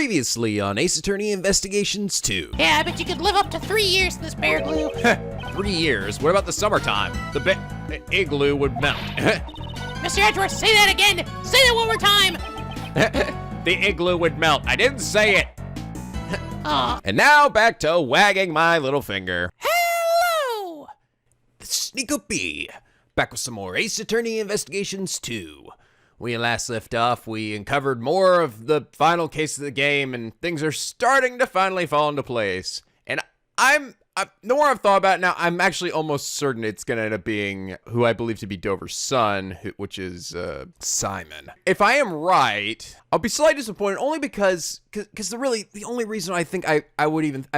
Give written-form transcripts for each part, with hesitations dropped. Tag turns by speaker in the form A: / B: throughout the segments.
A: Previously on Ace Attorney Investigations 2.
B: Yeah, I bet you could live up to 3 years in this bear glue.
A: 3 years? What about the summertime? The igloo would melt.
B: Mr. Edgeworth, say that again! Say that one more time!
A: The igloo would melt. I didn't say it.
B: And
A: now back to wagging my little finger.
B: hello!
A: This is NicoB, back with some more Ace Attorney Investigations 2. We last left off, we uncovered more of the final case of the game, and things are starting to finally fall into place. And the more I've thought about it now, I'm actually almost certain it's going to end up being who I believe to be Dover's son, which is Simon. If I am right, I'll be slightly disappointed only because the only reason I think I'm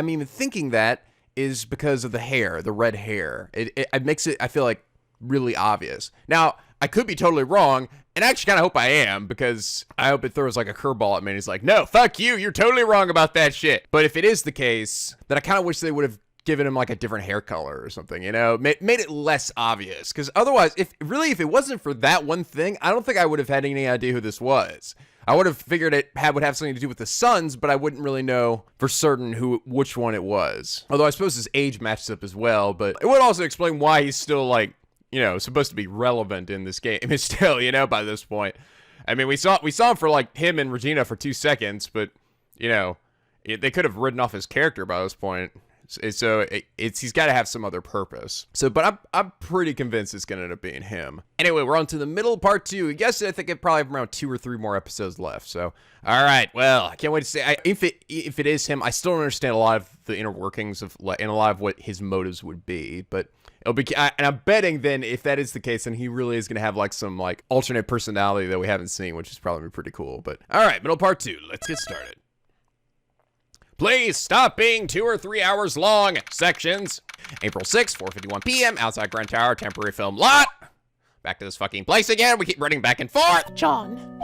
A: even thinking that is because of the hair, the red hair. It makes it, I feel like, really obvious. Now, I could be totally wrong, and I actually kind of hope I am, because I hope it throws like a curveball at me and he's like, no, fuck you, you're totally wrong about that shit. But if it is the case, then I kind of wish they would have given him like a different hair color or something, you know, made it less obvious. Because otherwise, if it wasn't for that one thing, I don't think I would have had any idea who this was. I would have figured it would have something to do with the sons, but I wouldn't really know for certain which one it was. Although I suppose his age matches up as well, but it would also explain why he's still like, you know, supposed to be relevant in this game still, you know, by this point. I mean, we saw him for like him and Regina for 2 seconds, but you know, they could have ridden off his character by this point. So he's got to have some other purpose. So, but I'm pretty convinced it's going to end up being him. Anyway, we're on to the middle of part 2. Yes, I think it probably have around 2 or 3 more episodes left. So, all right. Well, I can't wait to say if it is him. I still don't understand a lot of the inner workings and a lot of what his motives would be, but it'll be. And I'm betting then if that is the case, then he really is going to have like some like alternate personality that we haven't seen, which is probably pretty cool. But all right, middle part 2. Let's get started. Please stop being 2 or 3 hours long. Sections. April 6th, 4:51 p.m. outside Grand Tower, temporary film lot. Back to this fucking place again. We keep running back and forth.
B: John.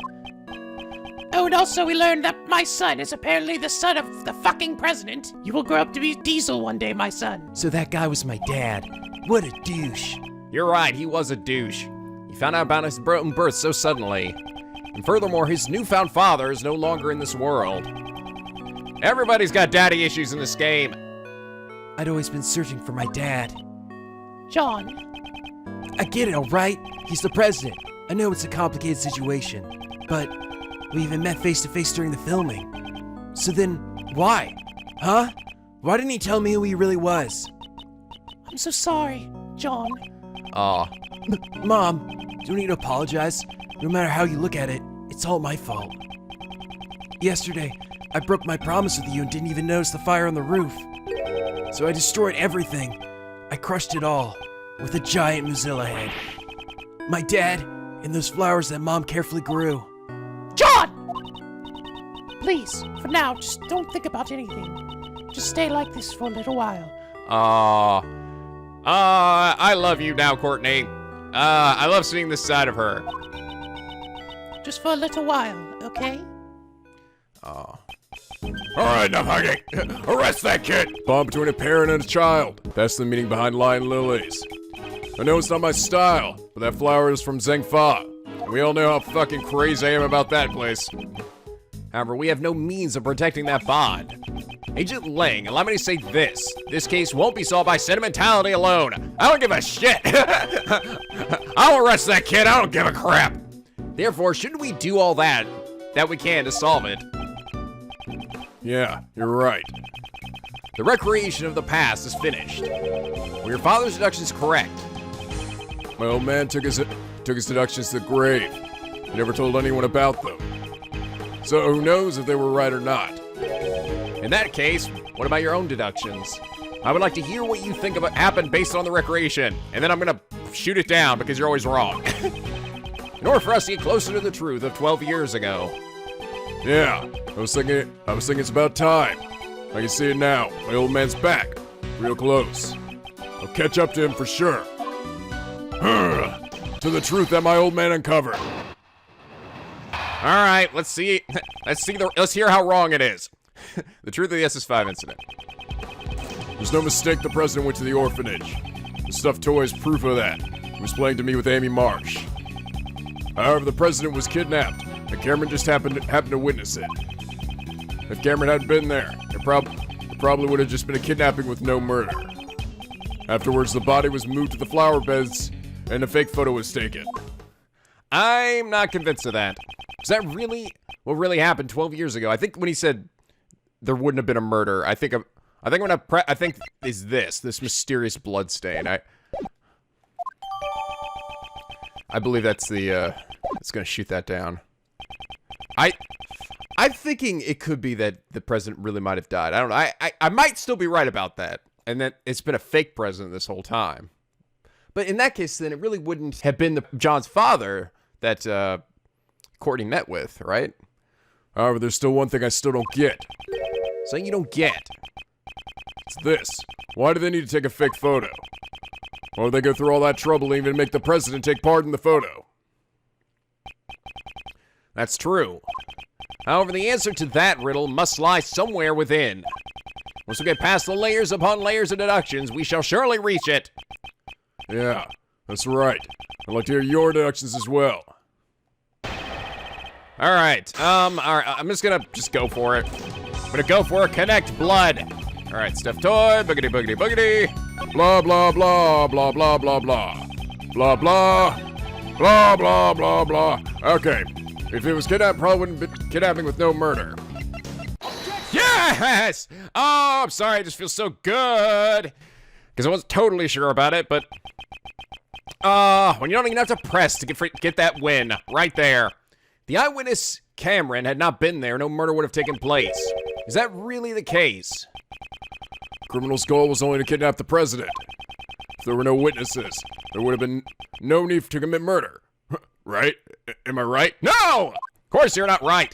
B: Oh, and also we learned that my son is apparently the son of the fucking president. You will grow up to be Diesel one day, my son.
A: So that guy was my dad. What a douche. You're right, he was a douche. He found out about his own birth so suddenly. And furthermore, his newfound father is no longer in this world. Everybody's got daddy issues in this game. I'd always been searching for my dad.
B: John.
A: I get it, all right? He's the president. I know it's a complicated situation, but we even met face-to-face during the filming. So then, why? Huh? Why didn't he tell me who he really was?
B: I'm so sorry, John.
A: Aw. Mom, you don't need to apologize. No matter how you look at it, it's all my fault. Yesterday, I broke my promise with you and didn't even notice the fire on the roof. So I destroyed everything. I crushed it all with a giant Mozilla head. My dad and those flowers that Mom carefully grew.
B: John! Please, for now, just don't think about anything. Just stay like this for a little while.
A: I love you now, Courtney. I love seeing this side of her.
B: Just for a little while, okay?
C: All right, enough hugging. Arrest that kid. Bond between a parent and a child. That's the meaning behind Lion Lilies. I know it's not my style, but that flower is from Zhengfa. We all know how fucking crazy I am about that place.
A: However, we have no means of protecting that bond. Agent Lang, allow me to say this. This case won't be solved by sentimentality alone. I don't give a shit.
C: I'll arrest that kid. I don't give a crap.
A: Therefore, shouldn't we do all that we can to solve it?
C: Yeah, you're right.
A: The recreation of the past is finished. Were your father's deductions correct?
C: My old man took his deductions to the grave. He never told anyone about them. So who knows if they were right or not?
A: In that case, what about your own deductions? I would like to hear what you think about happened based on the recreation, and then I'm gonna shoot it down because you're always wrong. In order for us to get closer to the truth of 12 years ago.
C: Yeah, I was thinking it's about time. I can see it now. My old man's back. Real close. I'll catch up to him for sure. To the truth that my old man uncovered.
A: All right, let's hear how wrong it is. The truth of the SS5 incident.
C: There's no mistake the president went to the orphanage. The stuffed toy is proof of that. He was playing to me with Amy Marsh. However, the president was kidnapped, and Cameron just happened to witness it. If Cameron hadn't been there, it probably would have just been a kidnapping with no murder. Afterwards, the body was moved to the flower beds, and a fake photo was taken.
A: I'm not convinced of that. Is that really what really happened 12 years ago? I think when he said there wouldn't have been a murder, I think is this mysterious blood stain. I believe that's the it's gonna shoot that down. I'm thinking it could be that the president really might have died. I don't know. I might still be right about that, and that it's been a fake president this whole time. But in that case, then it really wouldn't have been John's father that Courtney met with, right?
C: However, there's still one thing I still don't get.
A: Something you don't get.
C: It's this. Why do they need to take a fake photo? Why would they go through all that trouble and even make the president take part in the photo?
A: That's true. However, the answer to that riddle must lie somewhere within. Once we get past the layers upon layers of deductions, we shall surely reach it.
C: Yeah, that's right. I'd like to hear your deductions as well.
A: Alright, I'm just gonna go for it. I'm gonna go for Connect Blood. Alright, stuffed toy, boogity boogity boogity.
C: Blah, blah, blah, blah, blah, blah, blah. Blah, blah. Blah, blah, blah, blah. Okay. If it was kidnapped, probably wouldn't be kidnapping with no murder.
A: Yes! Oh, I'm sorry, I just feel so good. Because I wasn't totally sure about it, but... when you don't even have to press to get that win. Right there. The eyewitness, Cameron, had not been there. No murder would have taken place. Is that really the case?
C: Criminal's goal was only to kidnap the president. If there were no witnesses, there would have been no need to commit murder. Right? Am I right?
A: No! Of course you're not right.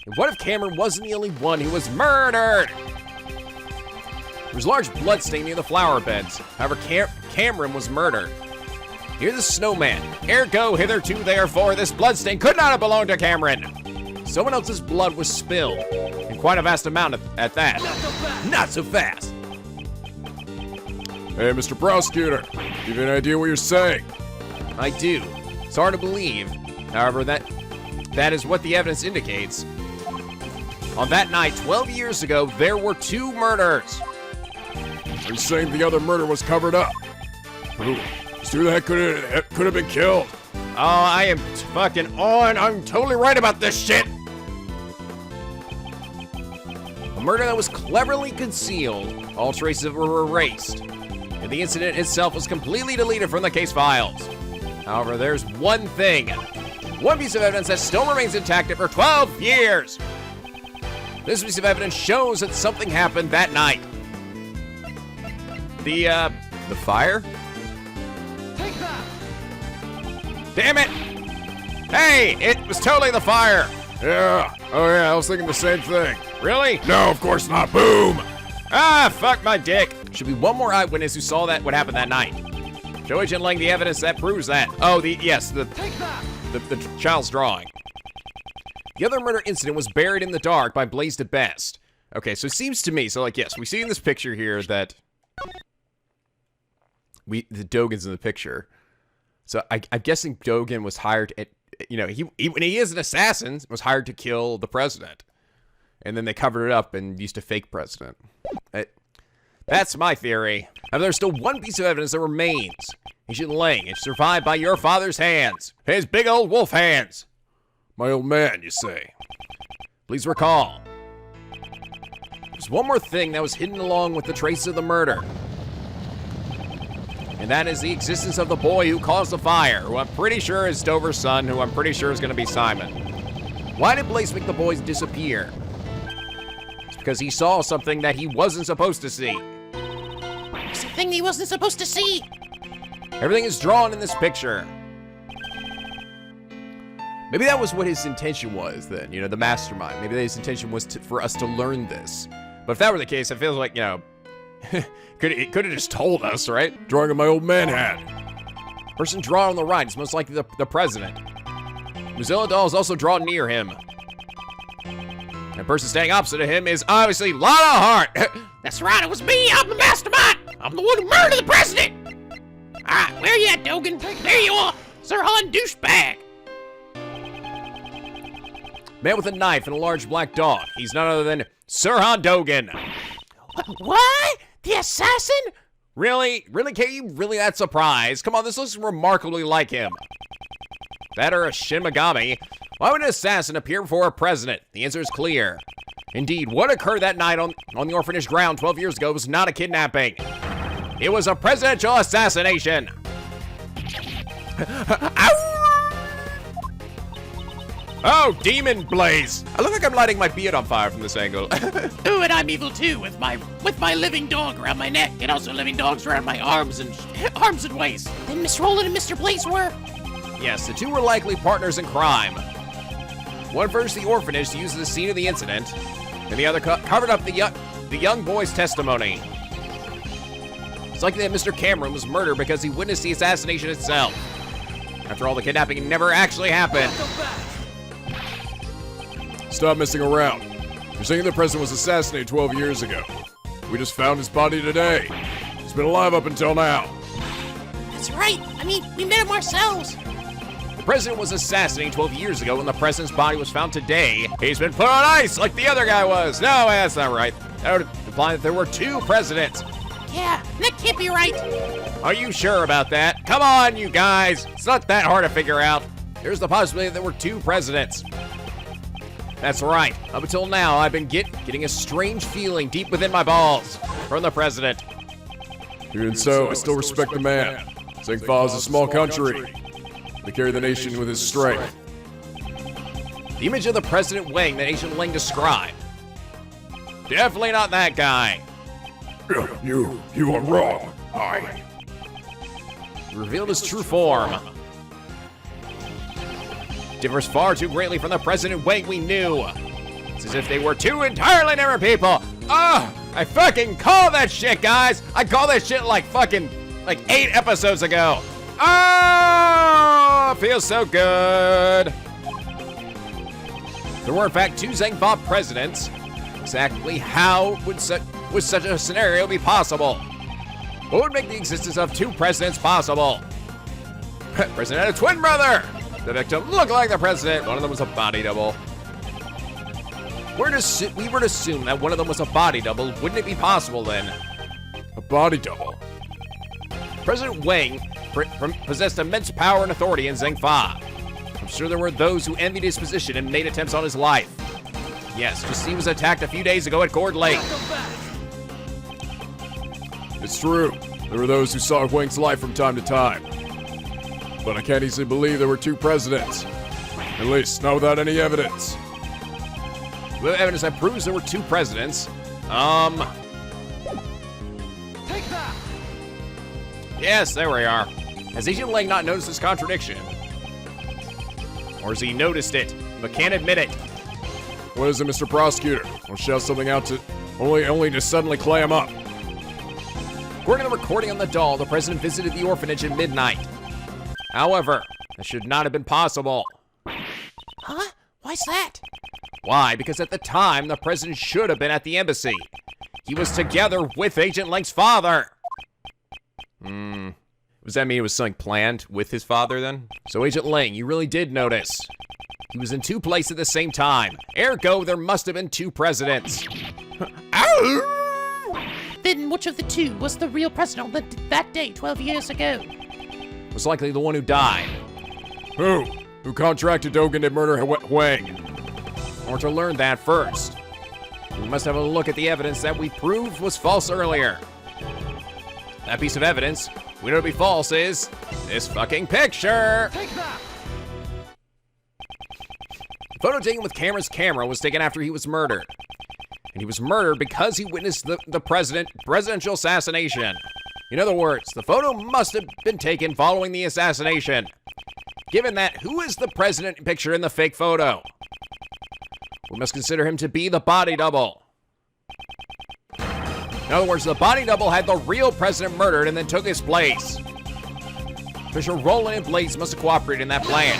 A: And what if Cameron wasn't the only one who was murdered? There was large blood stain near the flower beds. However, Cameron was murdered. Here's the snowman. Ergo, hitherto, therefore, this bloodstain could not have belonged to Cameron. Someone else's blood was spilled. And quite a vast amount at that. Not so fast.
C: Hey, Mr. Prosecutor. Do you have any idea what you're saying?
A: I do. It's hard to believe. However, that is what the evidence indicates. On that night, 12 years ago, there were 2 murders.
C: Are you saying the other murder was covered up? This dude that could have been killed.
A: Oh, I am fucking on. I'm totally right about this shit. A murder that was cleverly concealed. All traces of it were erased. And the incident itself was completely deleted from the case files. However, there's one thing. One piece of evidence that still remains intact after 12 years. This piece of evidence shows that something happened that night. The fire?
B: Take that!
A: Damn it! Hey, it was totally the fire!
C: Yeah. Oh, yeah, I was thinking the same thing.
A: Really?
C: No, of course not. Boom!
A: Ah, fuck my dick. Should be one more eyewitness who saw what happened that night. Show Agent Lang the evidence that proves that. Oh, the child's drawing. The other murder incident was buried in the dark by Blazed at Best. Okay, so it seems to me, yes, we see in this picture here that the Dogen's in the picture. So I'm guessing Dogen was hired at, when he is an assassin, was hired to kill the president. And then they covered it up and used a fake president. That's my theory. However, there's still one piece of evidence that remains. Agent Lang is survived by your father's hands. His big old wolf hands.
C: My old man, you say?
A: Please recall. There's one more thing that was hidden along with the traces of the murder. And that is the existence of the boy who caused the fire, who I'm pretty sure is Dover's son, who I'm pretty sure is going to be Simon. Why did Blaze make the boys disappear? It's because he saw something that he wasn't supposed to see.
B: Something he wasn't supposed to see.
A: Everything is drawn in this picture. Maybe that was what his intention was then, the mastermind. Maybe his intention was for us to learn this. But if that were the case, it feels like, could have just told us, right?
C: Drawing of my old man had.
A: Person drawn on the right is most likely the president. Mozilla doll is also drawn near him. And person standing opposite of him is obviously Lana Hart.
B: That's right, it was me. I'm the mastermind. I'm the one who murdered the president. All right, where you at, Dogen? There you are, Sir Han douchebag.
A: Man with a knife and a large black dog. He's none other than Sirhan Dogan.
B: What? The assassin?
A: Really? Really, Kate? You really that surprised? Come on, this looks remarkably like him. That or a Shin Megami. Why would an assassin appear before a president? The answer is clear. Indeed, what occurred that night on the orphanage ground 12 years ago was not a kidnapping. It was a presidential assassination. Oh, Demon Blaze! I look like I'm lighting my beard on fire from this angle.
B: Ooh, and I'm evil too, with my living dog around my neck, and also living dogs around my arms and waist. Then Miss Roland and Mr. Blaze were.
A: Yes, the two were likely partners in crime. One furnished the orphanage to use as the scene of the incident, and the other covered up the young boy's testimony. It's likely that Mr. Cameron was murdered because he witnessed the assassination itself. After all, the kidnapping never actually happened.
C: Stop messing around. You're saying the president was assassinated 12 years ago. We just found his body today. He's been alive up until now.
B: That's right. I mean, we met him ourselves.
A: The president was assassinated 12 years ago when the president's body was found today. He's been put on ice like the other guy was. No, that's not right. That would imply that there were two presidents.
B: Yeah, that can't be right.
A: Are you sure about that? Come on, you guys. It's not that hard to figure out. There's the possibility that there were two presidents. That's right. Up until now, I've been getting a strange feeling deep within my balls from the president.
C: Even so, I still respect the man. Zengfa is a small country. They carry the nation with his strength.
A: The image of the President Wang that Agent Ling described. Definitely not that guy.
C: You are wrong. I
A: Revealed his true form. Differs far too greatly from the President Wang we knew. It's as if they were two entirely different people. I fucking call that shit, guys. I called that shit like 8 episodes ago. Feels so good. There were in fact two Zengfa presidents. Exactly how would such a scenario be possible? What would make the existence of two presidents possible? President had a twin brother. The victim looked like the president. One of them was a body double. We were to assume that one of them was a body double. Wouldn't it be possible then?
C: A body double?
A: President Wang possessed immense power and authority in Zengfa. I'm sure there were those who envied his position and made attempts on his life. Yes, just he was attacked a few days ago at Gourd Lake.
C: It's true. There were those who saw Wang's life from time to time. But I can't easily believe there were two presidents. At least, not without any evidence.
A: With evidence that proves there were two presidents.
B: Take that.
A: Yes, there we are. Has Agent Lang not noticed this contradiction? Or has he noticed it, but can't admit it?
C: What is it, Mr. Prosecutor? I'll shout something out to only to suddenly clam up.
A: According to the recording on the doll, the president visited the orphanage at midnight. However, that should not have been possible.
B: Huh? Why's that?
A: Why? Because at the time, the president should have been at the embassy. He was together with Agent Lang's father. Does that mean it was something planned with his father then? So Agent Lang, you really did notice. He was in two places at the same time. Ergo, there must have been two presidents.
B: Then which of the two was the real president on that day 12 years ago?
A: Was likely the one who died.
C: Who? Who contracted Dogan to murder Wang?
A: Or to learn that first, we must have a look at the evidence that we proved was false earlier. That piece of evidence, we know to be false, is this fucking picture.
B: Take that.
A: The photo taken with Cameron's camera was taken after he was murdered. And he was murdered because he witnessed the presidential assassination. In other words, the photo must have been taken following the assassination. Given that, who is the president pictured in the fake photo? We must consider him to be the body double. In other words, the body double had the real president murdered and then took his place. Official Roland and Blaze must have cooperated in that plan.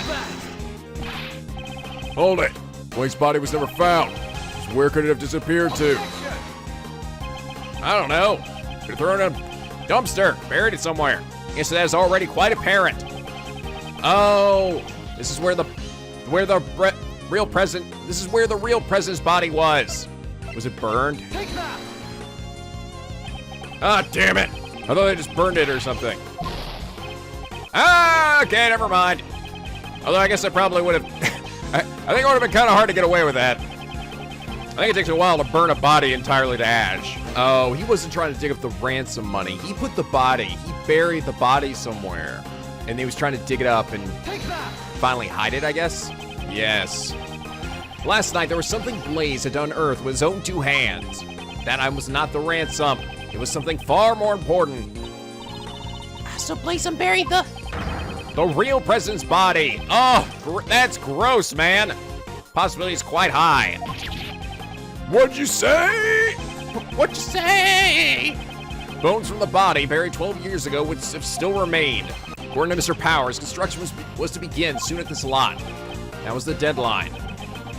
C: Hold it. Wang's body was never found. So where could it have disappeared to?
A: I don't know. Could have thrown it in a dumpster, buried it somewhere. Guess that is already quite apparent. Oh, this is where the real president's body was. Was it burned? Ah, damn it. I thought they just burned it or something. Ah, okay, never mind. Although I guess I probably would have... I think it would have been kind of hard to get away with that. I think it takes a while to burn a body entirely to ash. Oh, he wasn't trying to dig up the ransom money. He put the body, he buried the body somewhere. And he was trying to dig it up and finally hide it, I guess? Yes. Last night, there was something Blaze had unearthed with his own 2 hands. That item was not the ransom. It was something far more important.
B: So Blaze unburied the
A: real president's body. Oh, that's gross, man. Possibility is quite high.
C: What'd you say?
B: What'd you say?
A: Bones from the body buried 12 years ago would have still remained. According to Mr. Powers, construction was to begin soon at this lot. That was the deadline.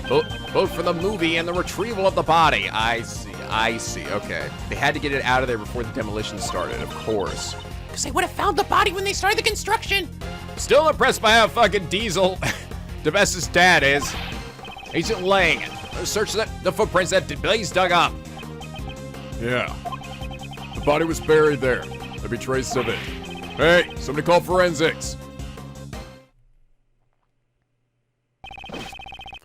A: Both for the movie and the retrieval of the body. I see, okay. They had to get it out of there before the demolition started, of course.
B: Because they would have found the body when they started the construction.
A: Still impressed by how fucking Diesel DeBest's dad is. Agent Lang, search the footprints that Blaze dug up.
C: Yeah. The body was buried there. There'd be traces of it. Hey, somebody call forensics.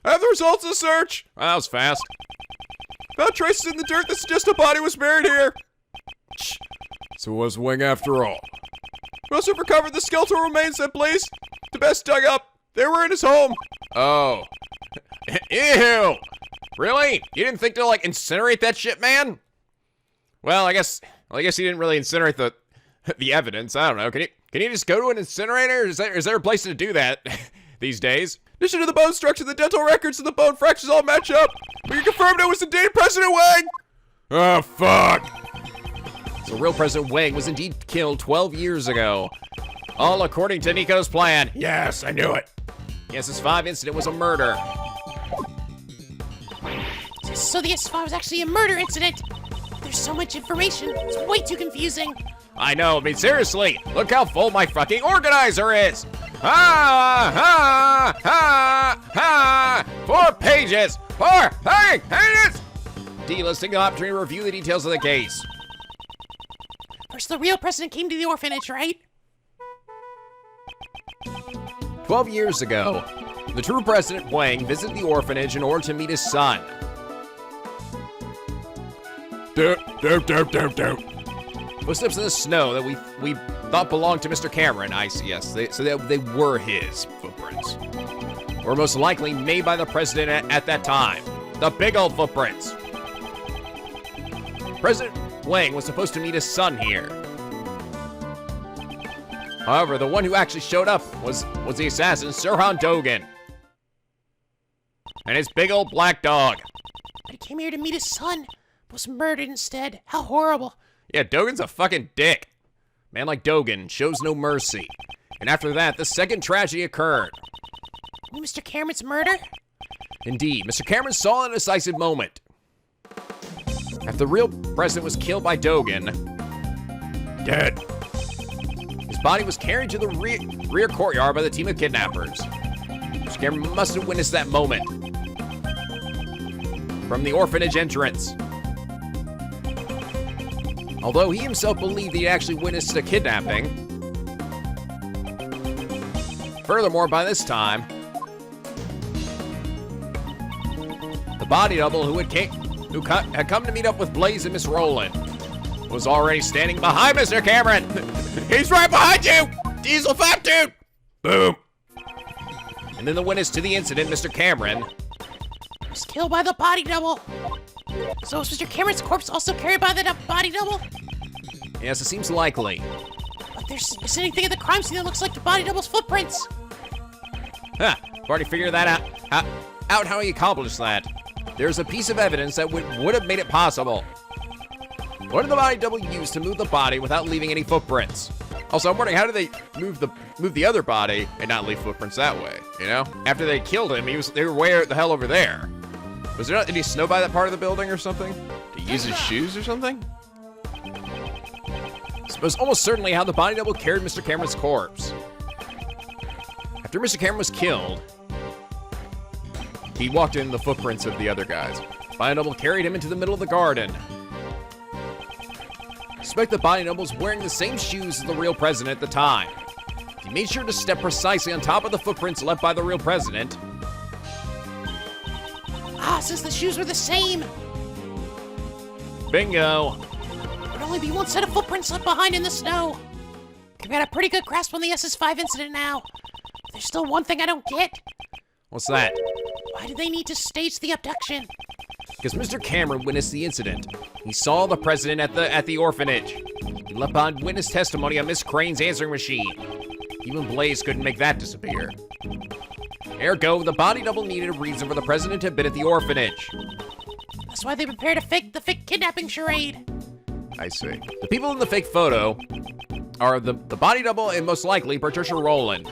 C: I have the results of the search.
A: Well, that was fast.
C: Found traces in the dirt that suggest a body was buried here. So it was Wing after all. We also recovered the skeletal remains that Blaze DeBest dug up. They were in his home.
A: Oh. Ew. Really? You didn't think to, like, incinerate that shit, man? Well, I guess he didn't really incinerate the evidence. I don't know. Can you just go to an incinerator? Is there a place to do that these days?
C: In addition to the bone structure, the dental records and the bone fractures all match up. We confirmed it was indeed President Wang. Oh, fuck.
A: So real President Wang was indeed killed 12 years ago. All according to Nico's plan.
C: Yes, I knew it.
A: Yes, this 5 incident was a murder.
B: So the S5 was actually a murder incident. There's so much information. It's way too confusing.
A: I know, I mean, seriously, look how full my fucking organizer is. Ha, ha, ha, ha. 4 pages. 4 pages. D, let's take the opportunity to review the details of the case.
B: First, the real president came to the orphanage, right?
A: 12 years ago, the true President Wang visited the orphanage in order to meet his son. Footsteps in the snow that we thought belonged to Mr. Cameron. I see, yes. They were his footprints. Or most likely made by the president at that time. The big old footprints. President Wang was supposed to meet his son here. However, the one who actually showed up was the assassin, Sirhan Dogan. And his big old black dog.
B: But he came here to meet his son, but was murdered instead. How horrible.
A: Yeah, Dogan's a fucking dick. Man like Dogan shows no mercy. And after that, the second tragedy occurred.
B: Mr. Cameron's murder?
A: Indeed, Mr. Cameron saw an decisive moment. After the real president was killed by Dogan,
C: Dead.
A: his body was carried to the rear courtyard by the team of kidnappers. Mr. Cameron must have witnessed that moment. From the orphanage entrance. Although he himself believed he actually witnessed the kidnapping. Furthermore, by this time, the body double who had come to meet up with Blaze and Miss Rowland was already standing behind Mr. Cameron. He's right behind you! Diesel Fat Dude! Boom. And then the witness to the incident, Mr. Cameron,
B: Was killed by the body double. So was Mr. Cameron's corpse also carried by the body double?
A: Yes, it seems likely.
B: But is anything at the crime scene that looks like the body double's footprints?
A: Huh, I've already figured that out how he accomplished that. There's a piece of evidence that would have made it possible. What did the body double use to move the body without leaving any footprints? Also, I'm wondering, how did they move the other body and not leave footprints that way, you know? After they killed him, they were way the hell over there. Was there not any snow by that part of the building or something? Did he use his shoes or something? It was almost certainly how the body double carried Mr. Cameron's corpse. After Mr. Cameron was killed, he walked in the footprints of the other guys. Body double carried him into the middle of the garden. Suspect the body double was wearing the same shoes as the real president at the time. He made sure to step precisely on top of the footprints left by the real president.
B: Ah, since the shoes were the same,
A: Bingo.
B: there'd only be one set of footprints left behind in the snow. I've got a pretty good grasp on the SS5 incident now. There's still one thing I don't get.
A: What's that?
B: Why did they need to stage the abduction?
A: Because Mr. Cameron witnessed the incident. He saw the president at the orphanage. He left behind witness testimony on Miss Crane's answering machine. Even Blaze couldn't make that disappear. Ergo, the body double needed a reason for the president to have been at the orphanage.
B: That's why they prepared the fake kidnapping charade.
A: I see. The people in the fake photo are the body double and most likely Patricia Rowland.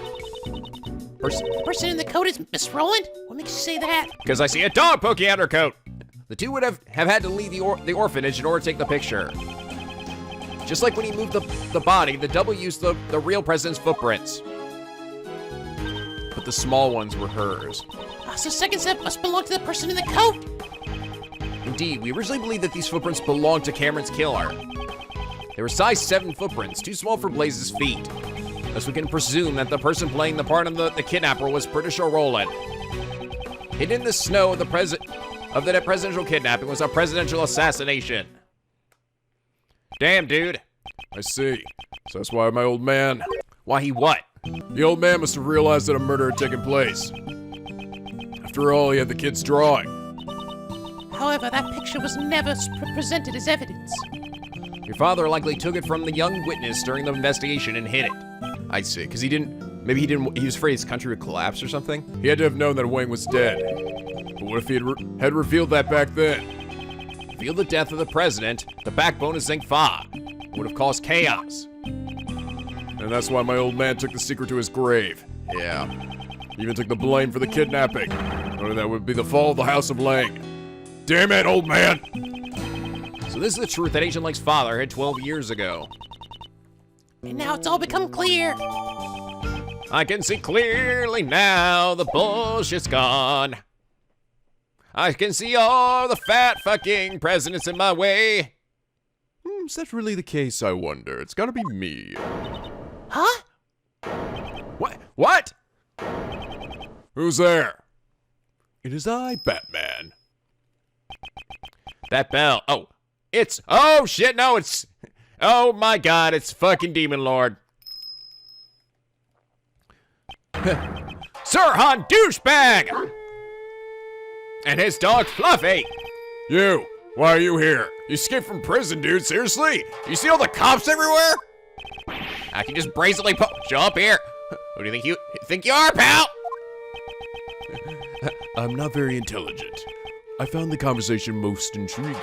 B: The person in the coat is Miss Rowland? What makes you say that?
A: Because I see a dog poking out her coat. The two would have had to leave the orphanage in order to take the picture. Just like when he moved the body, the double used the real president's footprints. But the small ones were hers.
B: Ah, so second step must belong to the person in the coat.
A: Indeed, we originally believed that these footprints belonged to Cameron's killer. They were size 7 footprints, too small for Blaze's feet. Thus we can presume that the person playing the part of the kidnapper was Patricia Rowland. Hidden in the snow of the presidential kidnapping was a presidential assassination. Damn, dude.
C: I see. So that's why my old man...
A: Why he what?
C: The old man must have realized that a murder had taken place. After all, he had the kid's drawing.
B: However, that picture was never presented as evidence.
A: Your father likely took it from the young witness during the investigation and hid it. I see, because he was afraid his country would collapse or something?
C: He had to have known that Wang was dead. But what if he had revealed that back then?
A: Revealed the death of the president, the backbone of Zheng Fa. Would have caused chaos.
C: And that's why my old man took the secret to his grave.
A: Yeah.
C: He even took the blame for the kidnapping. Knowing that would be the fall of the House of Lang. Damn it, old man!
A: So this is the truth that Agent Lang's father had 12 years ago.
B: And now it's all become clear.
A: I can see clearly now, the bullshit's gone. I can see all the fat fucking presidents in my way.
C: Is that really the case, I wonder? It's gotta be me.
B: Huh?
A: What?
C: Who's there? It is I, Batman.
A: That bell. Oh shit, no, oh my god, it's fucking Demon Lord. Sirhan douchebag! And his dog Fluffy.
C: You! Why are you here? You escaped from prison, dude, seriously?
A: You see all the cops everywhere? I can just brazenly show up here. Who do you think you are, pal?
C: I'm not very intelligent. I found the conversation most intriguing,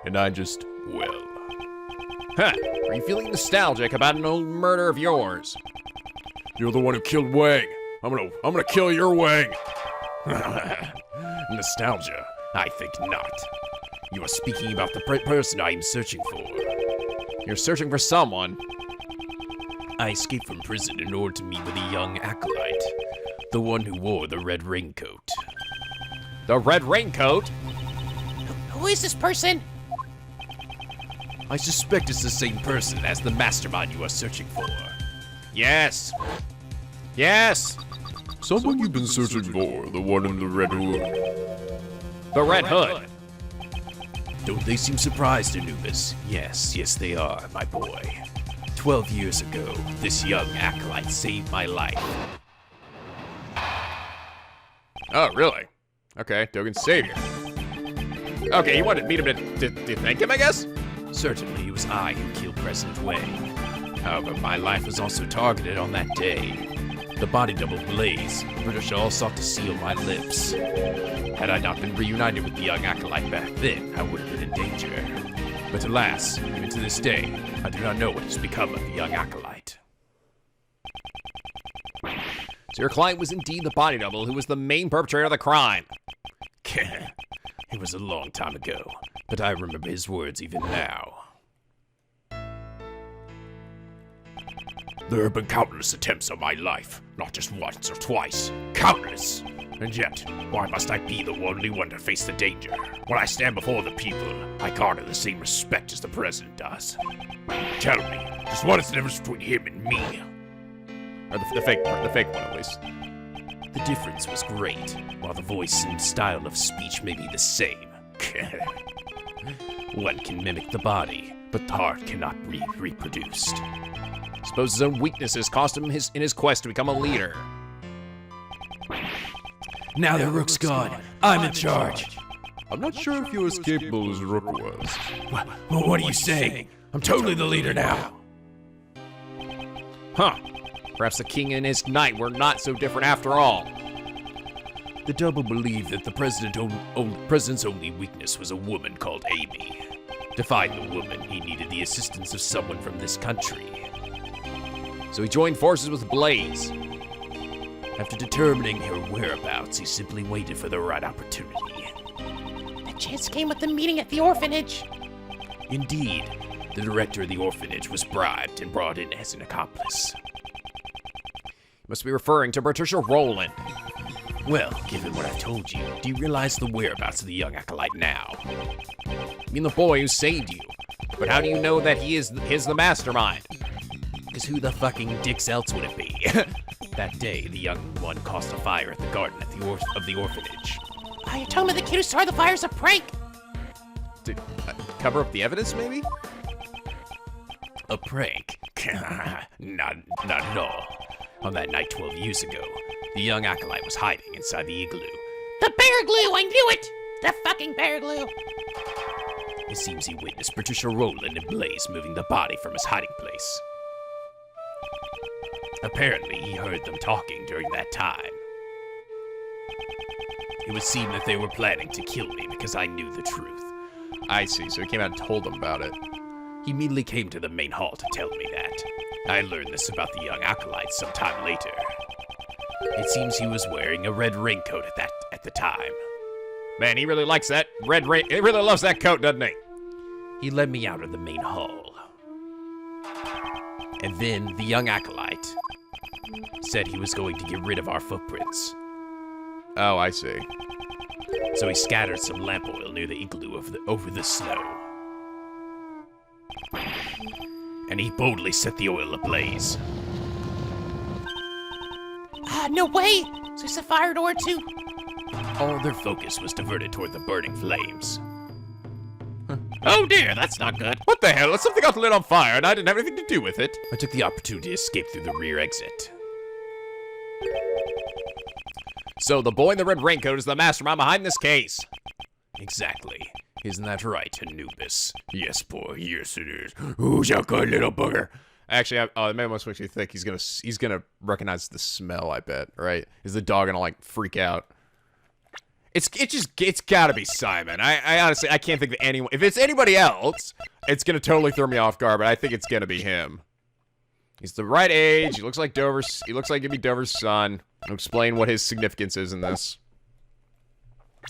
C: and I just, well...
A: Huh, are you feeling nostalgic about an old murder of yours?
C: You're the one who killed Wang. I'm gonna kill your Wang.
A: Nostalgia? I think not. You are speaking about the person I am searching for. You're searching for someone. I escaped from prison in order to meet with a young acolyte. The one who wore the red raincoat. The red raincoat?
B: Who is this person?
A: I suspect it's the same person as the mastermind you are searching for. Yes. Yes.
C: Someone you've been searching for, the one in the red hood.
A: The red hood.
D: Don't they seem surprised, Anubis? Yes, they are, my boy. 12 years ago, this young acolyte saved my life.
A: Oh, really? Okay, Dogen's savior. Okay, you wanted to meet him to thank him, I guess?
D: Certainly, it was I who killed President Wang. However, my life was also targeted on that day. The body double Blaze, the British all sought to seal my lips. Had I not been reunited with the young acolyte back then, I would have been in danger. But alas, even to this day, I do not know what has become of the young acolyte.
A: So your client was indeed the body double who was the main perpetrator of the crime.
D: It was a long time ago, but I remember his words even now. There have been countless attempts on my life, not just once or twice. Countless! And yet, why must I be the only one to face the danger? When I stand before the people, I garner the same respect as the president does. Tell me, just what is the difference between him and me?
A: Or the fake one, at least.
D: The difference was great, while the voice and style of speech may be the same. One can mimic the body, but the heart cannot be reproduced.
A: Suppose his own weaknesses cost him in his quest to become a leader.
D: Now that Rook's gone, I'm in charge.
C: I'm not sure if you're as capable as Rook was.
D: What are you saying? I'm totally the leader now.
A: Huh. Perhaps the king and his knight were not so different after all.
D: The double believed that the president's only weakness was a woman called Amy. To find the woman, he needed the assistance of someone from this country.
A: So he joined forces with Blaze.
D: After determining her whereabouts, he simply waited for the right opportunity.
B: The chance came with the meeting at the orphanage.
D: Indeed, the director of the orphanage was bribed and brought in as an accomplice.
A: You must be referring to Patricia Rowland.
D: Well, given what I've told you, do you realize the whereabouts of the young acolyte now?
A: You mean the boy who saved you. But how do you know that he is the mastermind?
D: Because who the fucking dicks else would it be? That day, the young one caused a fire at the garden of the orphanage.
B: You're telling me the kid who started the fire's a prank?
A: To cover up the evidence, maybe?
D: A prank? Not at all. On that night 12 years ago, the young acolyte was hiding inside the igloo.
B: The bear glue! I knew it! The fucking bear glue!
D: It seems he witnessed Patricia Rowland and Blaze moving the body from his hiding place. Apparently, he heard them talking during that time. It would seem that they were planning to kill me because I knew the truth.
A: I see, so he came out and told them about it.
D: He immediately came to the main hall to tell me that. I learned this about the young acolyte sometime later. It seems he was wearing a red raincoat at the time.
A: Man, he really likes that red rain. He really loves that coat, doesn't he?
D: He led me out of the main hall. And then the young acolyte said he was going to get rid of our footprints.
A: Oh, I see.
D: So he scattered some lamp oil near the igloo over the snow. And he boldly set the oil ablaze.
B: No way! So he set fire to her too?
D: All their focus was diverted toward the burning flames.
B: Oh dear, that's not good.
A: What the hell? Something got lit on fire and I didn't have anything to do with it.
D: I took the opportunity to escape through the rear exit.
A: So the boy in the red raincoat is the mastermind behind this case.
D: Exactly. Isn't that right, Anubis?
C: Yes, boy. Yes, it is. Who's that good little bugger?
A: Actually, the man must makes me think he's gonna recognize the smell. I bet, right? Is the dog gonna like freak out? It's gotta be Simon. I honestly I can't think of anyone. If it's anybody else, it's gonna totally throw me off guard. But I think it's gonna be him. He's the right age. He looks like Dover's. He looks like he'd be Dover's son. I'll explain what his significance is in this.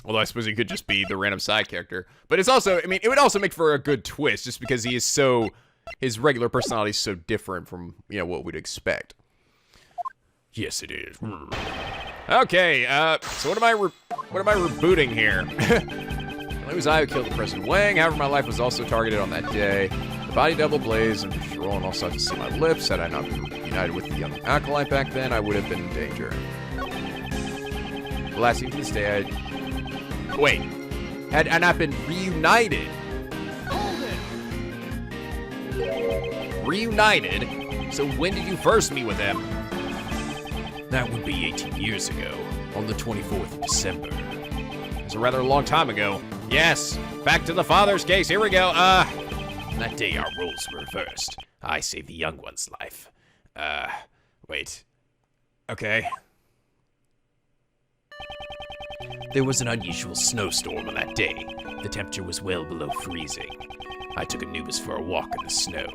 A: Although I suppose he could just be the random side character. But it's also, I mean, it would also make for a good twist just because he is so, his regular personality is so different from, you know, what we'd expect.
D: Yes, it is.
A: Okay, so what am I rebooting here? It was I who killed the President Wang. However, my life was also targeted on that day. The body double blazed and Sharon also had to see my lips. Had I not been united with the young acolyte back then, I would have been in danger. The last scene to this day, wait, had I not been reunited? Reunited? So when did you first meet with him?
D: That would be 18 years ago, on the 24th of December.
A: It's a rather long time ago. Yes, back to the father's case. Here we go.
D: That day our roles were reversed. I saved the young one's life.
A: Wait. Okay.
D: There was an unusual snowstorm on that day. The temperature was well below freezing. I took Anubis for a walk in the snow.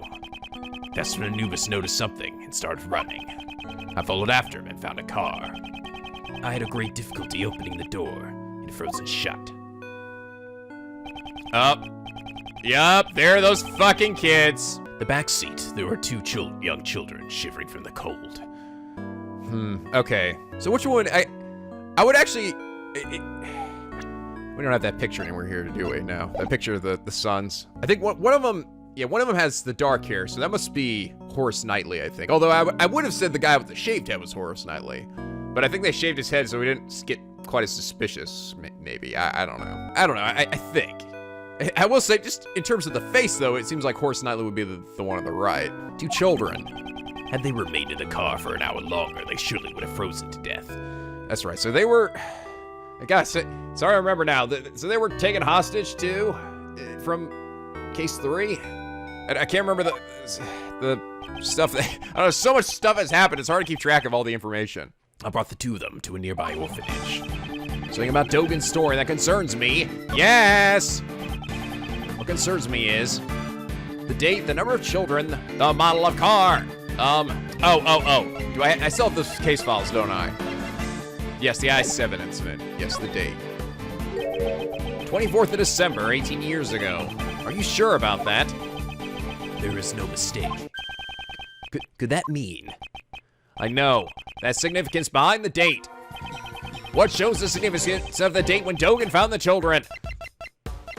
D: That's when Anubis noticed something and started running. I followed after him and found a car. I had a great difficulty opening the door. It frozen shut.
A: Yup, there are those fucking kids.
D: The back seat, there were two young children shivering from the cold.
A: Okay. So which one, I would actually... we don't have that picture anywhere here, do we? No. That picture of the sons. I think one of them... Yeah, one of them has the dark hair, so that must be Horace Knightley, I think. Although I would have said the guy with the shaved head was Horace Knightley. But I think they shaved his head so we didn't get quite as suspicious, maybe. I don't know. I don't know, I think. I will say, just in terms of the face, though, it seems like Horace Knightley would be the one on the right. 2 children.
D: Had they remained in the car for an hour longer, they surely would have frozen to death.
A: That's right, so they were... I gotta say, sorry I remember now. So they were taken hostage, too? From case 3? I can't remember the stuff that... I don't know, so much stuff has happened, it's hard to keep track of all the information.
D: I brought the 2 of them to a nearby orphanage.
A: Something about Dogen's story that concerns me. Yes! What concerns me is the date, the number of children, the model of car. I still have those case files, don't I? Yes, the I-7 incident. Yes, the date. 24th of December, 18 years ago. Are you sure about that?
D: There is no mistake.
A: Could that mean? I know. That's significance behind the date. What shows the significance of the date when Dogen found the children?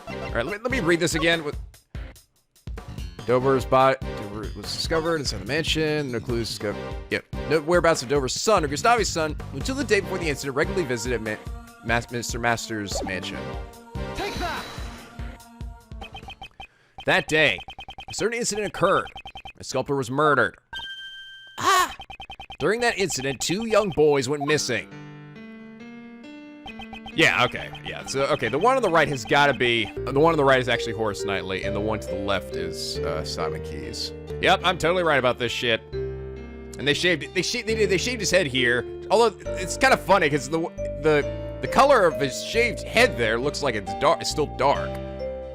A: All right, let me read this again. Dover's body was discovered inside the mansion. No clues discovered. Yep. No whereabouts of Dover's son or Gustavi's son until the day before the incident regularly visited Mr. Master's mansion.
E: Take that!
A: That day, a certain incident occurred. A sculptor was murdered. During that incident, 2 young boys went missing. Yeah, okay. Yeah, so, okay, the one on the right has got to be... The one on the right is actually Horace Knightley, and the one to the left is Simon Keyes. Yep, I'm totally right about this shit. And they shaved his head here. Although, it's kind of funny, because the color of his shaved head there looks like it's still dark.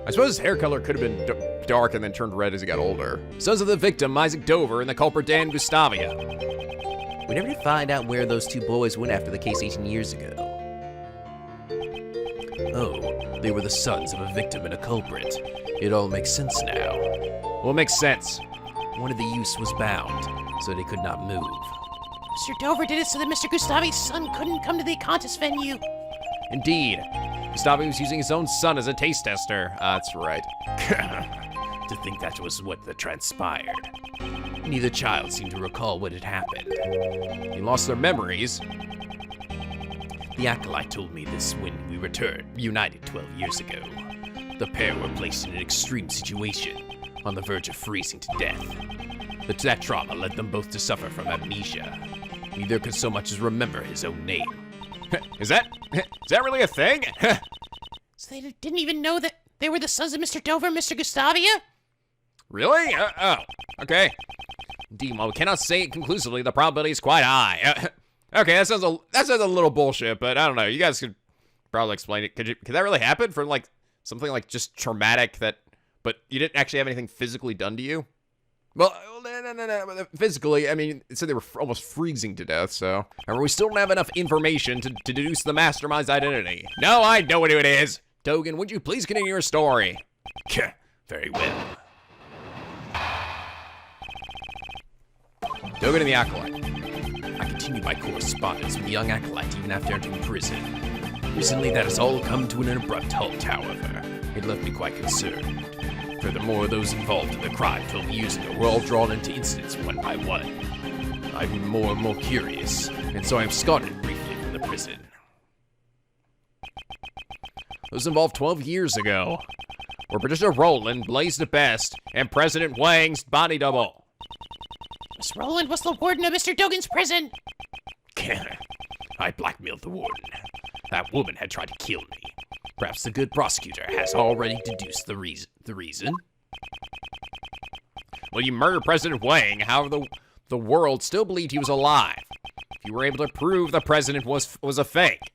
A: I suppose his hair color could have been dark and then turned red as he got older. Sons of the victim, Isaac Dover, and the culprit, Dan Gustavia.
F: We never did find out where those 2 boys went after the case 18 years ago.
D: Oh, they were the sons of a victim and a culprit. It all makes sense now.
A: Well, it makes sense.
D: One of the youths was bound, so they could not move.
B: Mr. Dover did it so that Mr. Gustavi's son couldn't come to the contest venue.
A: Indeed. Gustavi was using his own son as a taste tester. That's right.
D: To think that was what transpired. Neither child seemed to recall what had happened.
A: They lost their memories.
D: The acolyte told me this when we reunited 12 years ago. The pair were placed in an extreme situation, on the verge of freezing to death. That trauma led them both to suffer from amnesia. Neither could so much as remember his own name.
A: Is that really a thing?
B: So they didn't even know that they were the sons of Mr. Dover and Mr. Gustavia?
A: Really? Oh, okay. Indeed, while we cannot say it conclusively, the probability is quite high. Okay, that sounds a little bullshit, but I don't know. You guys could probably explain it. Could that really happen for like something like just traumatic but you didn't actually have anything physically done to you? Well, no. Physically, I mean, it said they were almost freezing to death, so. However, we still don't have enough information to deduce the mastermind's identity. No, I know who it is. Dogen, would you please continue your story?
D: Very well.
A: Dogen and the Acolyte.
D: I continued my correspondence with the young acolyte even after entering prison. Recently, that has all come to an abrupt halt, however. It left me quite concerned. Furthermore, those involved in the crime 12 years ago were all drawn into incidents one by one. I've been more and more curious, and so I have scouted briefly from the prison.
A: Those involved 12 years ago were Patricia Rowland, Blaze the Best, and President Wang's body double.
B: Miss Rowland was the warden of Mr. Dogen's prison.
D: I blackmailed the warden. That woman had tried to kill me. Perhaps the good prosecutor has already deduced the reason?
A: Well, you murdered President Wang. However, the world still believed he was alive. If you were able to prove the president was a fake,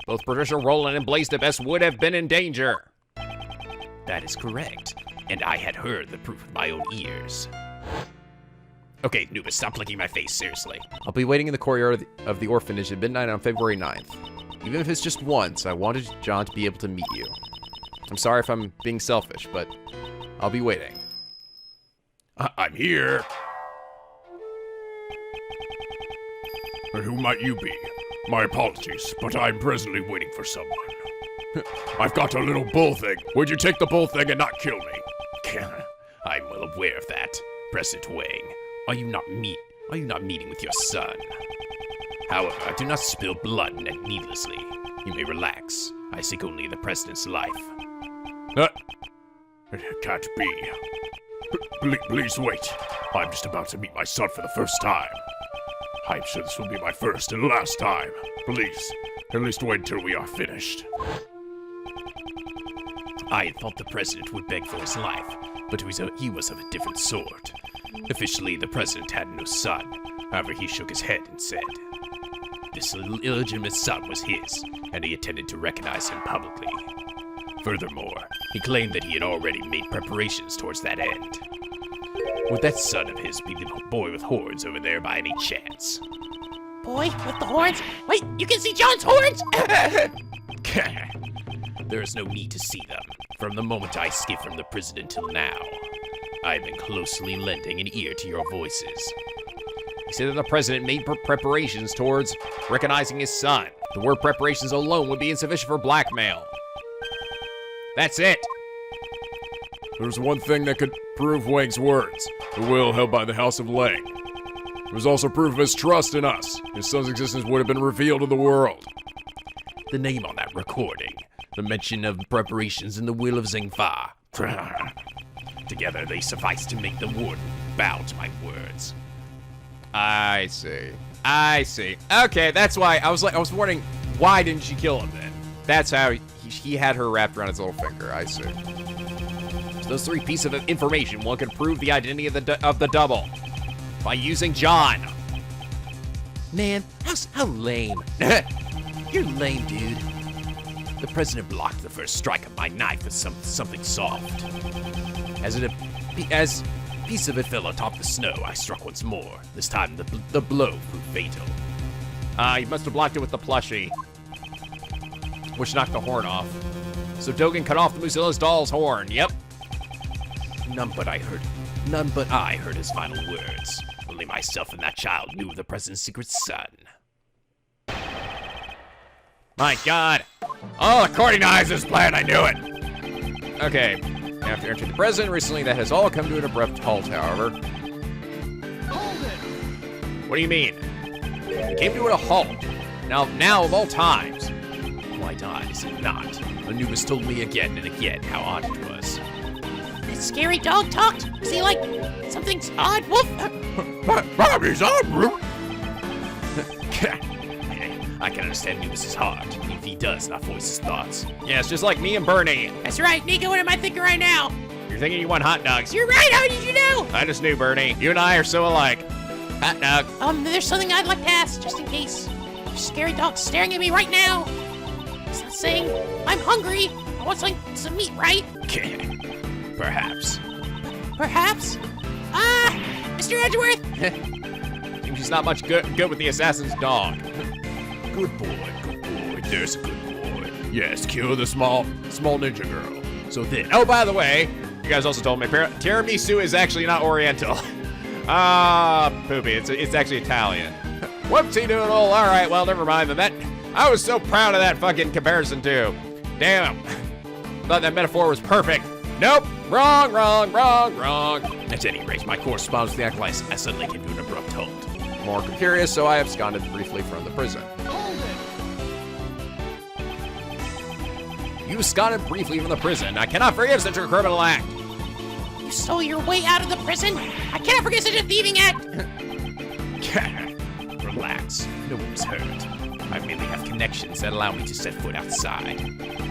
A: both Patricia Rowland and Blaze the Best would have been in danger.
D: That is correct, and I had heard the proof with my own ears. Okay, Nubis, stop licking my face, seriously.
A: I'll be waiting in the courtyard of the orphanage at midnight on February 9th. Even if it's just once, I wanted John to be able to meet you. I'm sorry if I'm being selfish, but I'll be waiting.
C: I'm here. But who might you be? My apologies, but I'm presently waiting for someone. I've got a little bull thing. Would you take the bull thing and not kill me?
D: I'm well aware of that, President Wang. Are you not meeting with your son? However, do not spill blood needlessly. You may relax. I seek only the President's life.
C: It can't be. Please wait. I'm just about to meet my son for the first time. I'm sure this will be my first and last time. Please, at least wait until we are finished.
D: I had thought the President would beg for his life, but he was of a different sort. Officially, the President had no son. However, he shook his head and said, this illegitimate son was his, and he intended to recognize him publicly. Furthermore, he claimed that he had already made preparations towards that end. Would that son of his be the boy with horns over there by any chance?
B: Boy with the horns? Wait, you can see John's horns?
D: There is no need to see them. From the moment I escaped from the prison until now, I've been closely lending an ear to your voices.
A: He said that the president made preparations towards recognizing his son. The word preparations alone would be insufficient for blackmail. That's it.
C: There's one thing that could prove Wang's words. The will held by the House of Lang. It was also proof of his trust in us. His son's existence would have been revealed to the world.
D: The name on that recording. The mention of preparations in the will of Zhengfa. Together they suffice to make the warden bow to my words.
A: I see. Okay, that's why I was wondering, why didn't she kill him then? That's how he had her wrapped around his little finger. I see. So those three pieces of information, one could prove the identity of the double by using John.
F: Man, how lame. You're lame, dude.
D: The president blocked the first strike of my knife with something soft. As a piece of it fell atop the snow, I struck once more. This time, the blow proved fatal.
A: You must have blocked it with the plushie, which knocked the horn off. So Dogen cut off the Mucilla's doll's horn. Yep.
D: None but I heard his final words. Only myself and that child knew of the president's secret son.
A: My God. Oh, according to Isaac's plan, I knew it. Okay. After entering the president recently, that has all come to an abrupt halt, however. What do you mean? It came to a halt. Now of all times.
D: Why not, is it not? Anubis told me again and again how odd it was.
B: That scary dog talked? Was he like, something's odd, Wolf?
C: Bobby's on.
D: I can understand Anubis' heart, if he does not voice his thoughts.
A: Yeah, it's just like me and Bernie.
B: That's right, Nico, what am I thinking right now?
A: You're thinking you want hot dogs.
B: You're right, how did you know?
A: I just knew, Bernie. You and I are so alike. Hot dog.
B: There's something I'd like to ask, just in case. There's scary dogs staring at me right now. It's not saying, I'm hungry. I want some meat, right?
D: Perhaps.
B: Perhaps? Mr. Edgeworth?
A: Seems he's not much good with the assassin's dog.
C: Good boy. There's a good boy. Yes, kill the small ninja girl.
A: So then, oh, by the way, you guys also told me tiramisu is actually not Oriental. Poopy, it's actually Italian. Whoopsie doodle. All right, well, never mind then. I was so proud of that fucking comparison too. Damn. Thought that metaphor was perfect. Nope. Wrong.
D: At any rate, my correspondence with the acolytes suddenly came to an abrupt halt.
A: More curious, so I absconded briefly from the prison. You absconded briefly from the prison. I cannot forgive such a criminal act.
B: You stole your way out of the prison? I cannot forget such a thieving act.
D: Relax. No one was hurt. I merely have connections that allow me to set foot outside.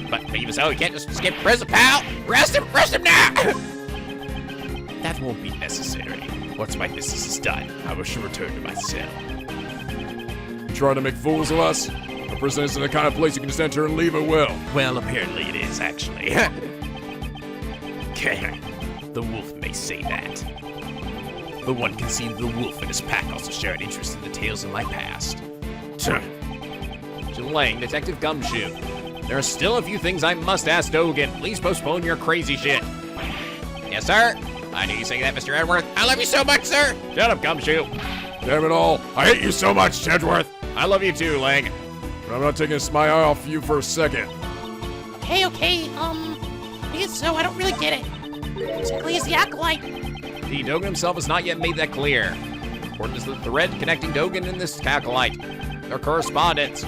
A: But even so, you can't just skip prison, pal. Arrest him now.
D: That won't be necessary. Once my business is done, I will return to my cell.
C: You trying to make fools of us? A prison isn't the kind of place you can just enter and leave at will.
D: Well, apparently it is, actually. The wolf may say that. But one can see the wolf and his pack also share an interest in the tales of my past.
A: Lang, Detective Gumshoe. There are still a few things I must ask Dogen. Please postpone your crazy shit. Yes, sir? I knew you saying that, Mr. Edgeworth. I love you so much, sir. Shut up, Gumshoe.
C: Damn it all. I hate you so much, Edgeworth.
A: I love you too, Lang.
C: but I'm not taking my eye off you for a second.
B: Okay, I guess so. I don't really get it. Exactly is the acolyte.
A: The Dogen himself has not yet made that clear. According to the thread connecting Dogen and this acolyte, their correspondence.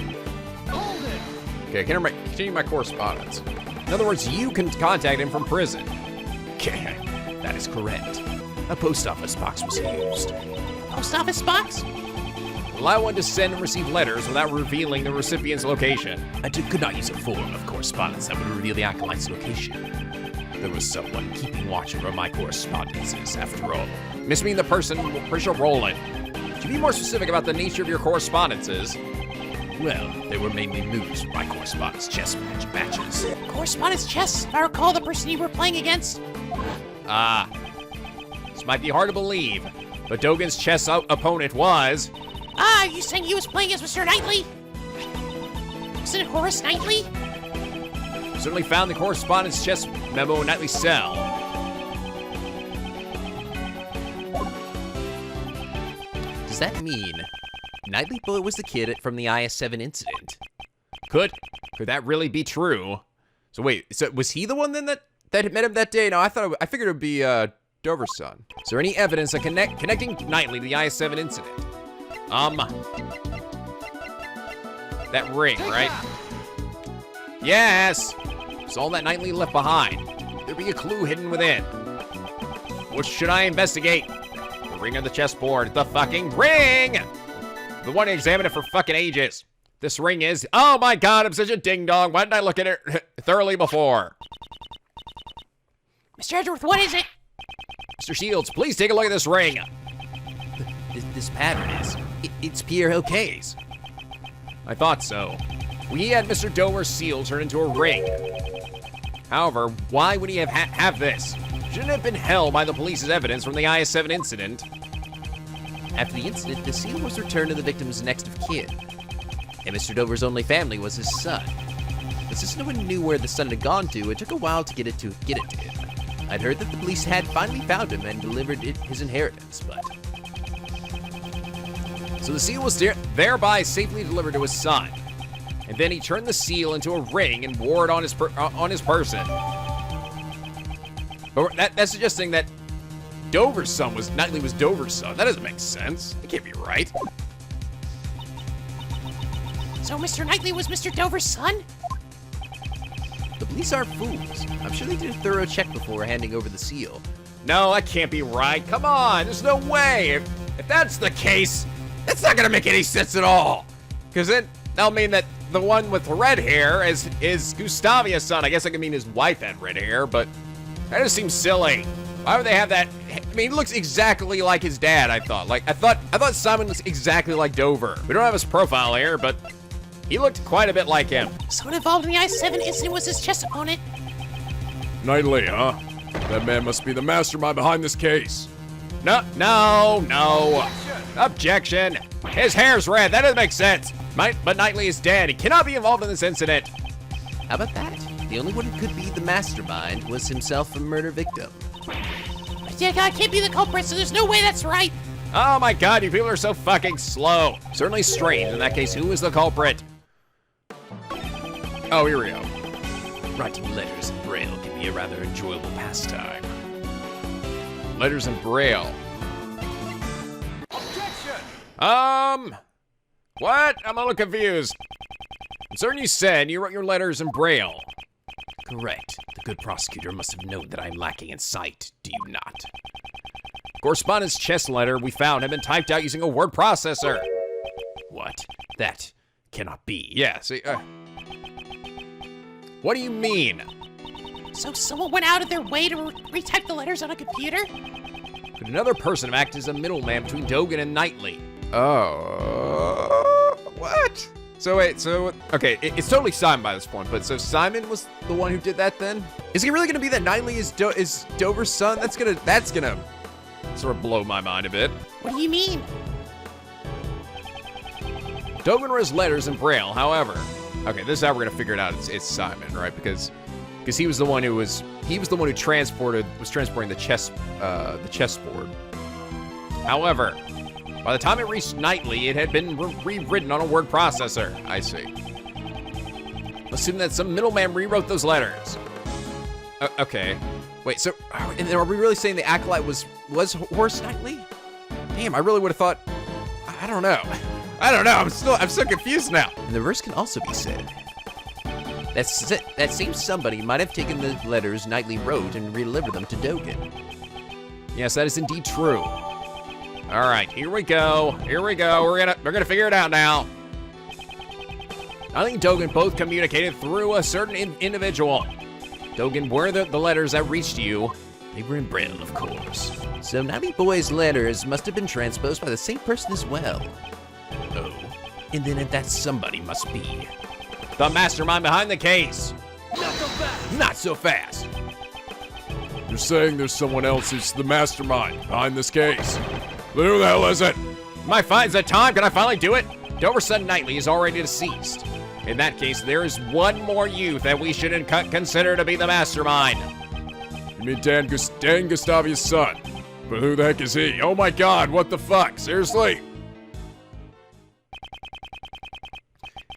A: Okay, continue my correspondence. In other words, you can contact him from prison.
D: Okay, that is correct. A post office box was used.
B: Post office box?
A: Allow one to send and receive letters without revealing the recipient's location.
D: I could not use a form of correspondence that would reveal the acolyte's location. There was someone keeping watch over my correspondences, after all.
A: Miss me the person, pretty sure Roland. Could you be more specific about the nature of your correspondences?
D: Well, they were mainly moves for my correspondence chess matches.
B: Correspondence chess, if I recall the person you were playing against.
A: This might be hard to believe, but Dogen's chess opponent was...
B: You saying he was playing as Mr. Knightley? Wasn't it Horace Knightley?
A: Certainly found the correspondence chess memo in Knightley's cell.
F: Does that mean Knightley Boy was the kid from the IS-7 incident?
A: Could that really be true? So wait, so was he the one then that met him that day? No, I figured it would be Dover's son. Is there any evidence of connecting Knightley to the IS-7 incident? That ring, right? Yes! It's all that Knightley left behind. There'd be a clue hidden within. What should I investigate? The ring on the chessboard. The fucking ring! The one I examined it for fucking ages. This ring is... Oh my god, I'm such a ding-dong. Why didn't I look at it thoroughly before?
B: Mr. Edgeworth, what is it?
A: Mr. Shields, please take a look at this ring.
F: This pattern is... It's Pierre O'Kay's.
A: I thought so. We had Mr. Dover's seal turned into a ring. However, why would he have this? Shouldn't have been held by the police's evidence from the IS-7 incident.
F: After the incident, the seal was returned to the victim's next of kin. And Mr. Dover's only family was his son. But since no one knew where the son had gone to, it took a while to get it to him. I'd heard that the police had finally found him and delivered his inheritance, but...
A: So the seal was thereby safely delivered to his son. And then he turned the seal into a ring and wore it on his person. But that's suggesting that Dover's son Knightley was Dover's son. That doesn't make sense. It can't be right.
B: So Mr. Knightley was Mr. Dover's son?
F: The police aren't fools. I'm sure they did a thorough check before handing over the seal.
A: No, that can't be right. Come on, there's no way. If that's the case, that's not gonna make any sense at all. Because then that'll mean that the one with red hair is Gustavia's son. I guess I could mean his wife had red hair, but that just seems silly. Why would they have that? I mean, he looks exactly like his dad, I thought. I thought Simon looks exactly like Dover. We don't have his profile here, but he looked quite a bit like him.
B: Someone involved in the IS-7 incident was his chess opponent.
C: Knightley, huh? That man must be the mastermind behind this case.
A: No. Objection. His hair's red. That doesn't make sense. But Knightley is dead. He cannot be involved in this incident.
F: How about that? The only one who could be the mastermind was himself a murder victim.
B: Yeah, God, can't be the culprit, so there's no way that's right.
A: Oh my god, you people are so fucking slow. Certainly strange. In that case, who is the culprit? Oh, here we go.
D: Writing letters in Braille can be a rather enjoyable pastime.
A: Letters in Braille. What? I'm a little confused. I'm certain you said you wrote your letters in Braille.
D: Correct. The good prosecutor must have known that I'm lacking in sight, do you not?
A: Correspondence chess letter we found had been typed out using a word processor.
D: What? That cannot be.
A: Yeah, see, what do you mean?
B: So someone went out of their way to retype the letters on a computer?
A: Could another person have acted as a middleman between Dogen and Knightley? Oh, what? So wait, okay, it's totally Simon by this point, but so Simon was the one who did that then? Is he really gonna be that Knightley is Dover's son? That's gonna sort of blow my mind a bit.
B: What do you mean?
A: Dogen wrote his letters in Braille, however. Okay, this is how we're gonna figure it out. It's Simon, right? Because he was the one who was transporting the chessboard. However, by the time it reached Knightley, it had been rewritten on a word processor. I see. Assuming that some middleman rewrote those letters. Okay. Wait, so and are we really saying the acolyte was Horace Knightley? Damn, I really would have thought. I don't know. I'm so confused now.
F: And the reverse can also be said. That same somebody might have taken the letters Knightley wrote and redelivered them to Dogen.
A: Yes, that is indeed true. All right, here we go. We're gonna figure it out now. Knightley and Dogen both communicated through a certain individual. Dogen, were the letters that reached you? They were in Braille, of course.
F: So Knightley Boy's letters must have been transposed by the same person as well.
D: Oh, and then that somebody must be
A: the mastermind behind the case. Not so fast.
C: You're saying there's someone else who's the mastermind behind this case. But who the hell is it?
A: Is it time? Can I finally do it? Dover's son Knightley is already deceased. In that case, there is one more youth that we should consider to be the mastermind.
C: You mean Dan Gustavia's son? But who the heck is he? Oh my god, what the fuck? Seriously?